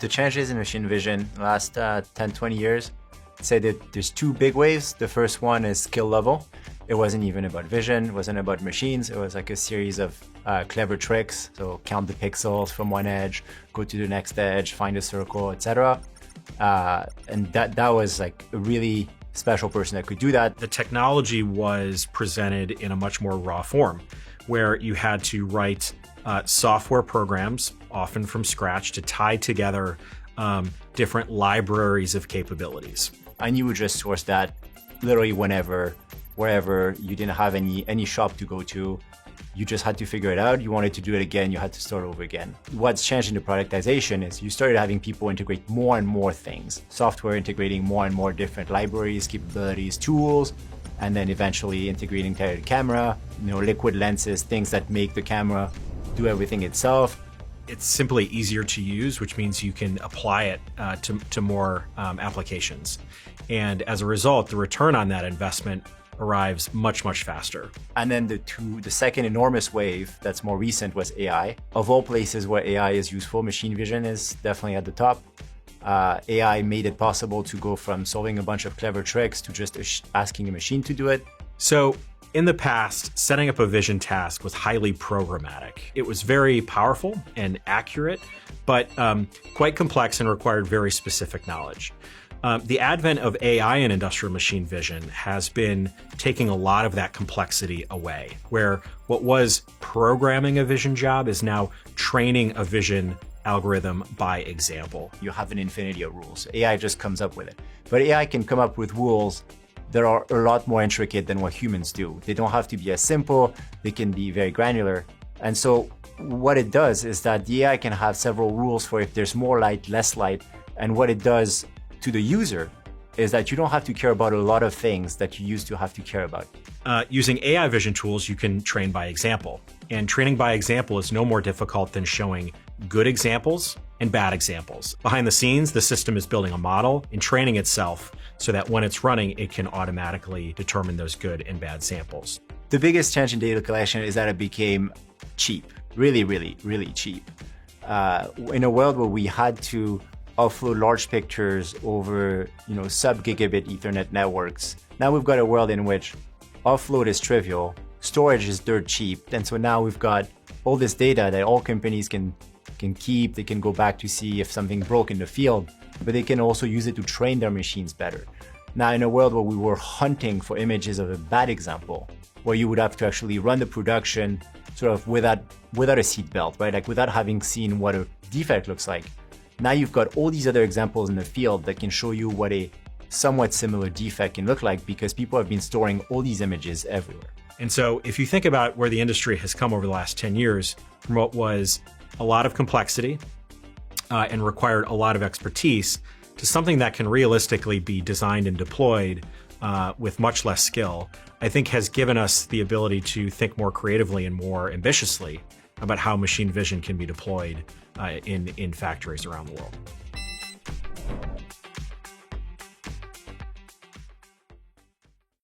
The changes in machine vision in the last 10, 20 years, I'd say that there's two big waves. The first one is skill level. It wasn't even about vision, it wasn't about machines. It was like a series of clever tricks. So count the pixels from one edge, go to the next edge, find a circle, etc. And that was like a really special person that could do that. The technology was presented in a much more raw form, where you had to write software programs, often from scratch, to tie together different libraries of capabilities. And you would just source that literally whenever, wherever. You didn't have any shop to go to. You just had to figure it out. You wanted to do it again, you had to start over again. What's changed in the productization is you started having people integrate more and more things. Software integrating more and more different libraries, capabilities, tools, and then eventually integrating the camera, liquid lenses, things that make the camera do everything itself. It's simply easier to use, which means you can apply it to more applications. And as a result, the return on that investment arrives much, much faster. And then the second enormous wave that's more recent was AI. Of all places where AI is useful, machine vision is definitely at the top. AI made it possible to go from solving a bunch of clever tricks to just asking a machine to do it. So in the past, setting up a vision task was highly programmatic. It was very powerful and accurate, but quite complex and required very specific knowledge. The advent of AI in industrial machine vision has been taking a lot of that complexity away, where what was programming a vision job is now training a vision algorithm by example. You have an infinity of rules. AI just comes up with it. But AI can come up with rules that are a lot more intricate than what humans do. They don't have to be as simple, they can be very granular. And so what it does is that the AI can have several rules for if there's more light, less light. And what it does to the user is that you don't have to care about a lot of things that you used to have to care about. Using AI vision tools, you can train by example. And training by example is no more difficult than showing good examples and bad examples. Behind the scenes, the system is building a model and training itself so that when it's running, it can automatically determine those good and bad samples. The biggest change in data collection is that it became cheap, really, really, really cheap. In a world where we had to offload large pictures over, sub-gigabit Ethernet networks, now we've got a world in which offload is trivial, storage is dirt cheap, and so now we've got all this data that all companies can keep. They can go back to see if something broke in the field, but they can also use it to train their machines better. Now, in a world where we were hunting for images of a bad example, where you would have to actually run the production sort of without a seatbelt, right? Like without having seen what a defect looks like. Now you've got all these other examples in the field that can show you what a somewhat similar defect can look like, because people have been storing all these images everywhere. And so if you think about where the industry has come over the last 10 years, from what was a lot of complexity and required a lot of expertise to something that can realistically be designed and deployed with much less skill, I think has given us the ability to think more creatively and more ambitiously about how machine vision can be deployed in factories around the world.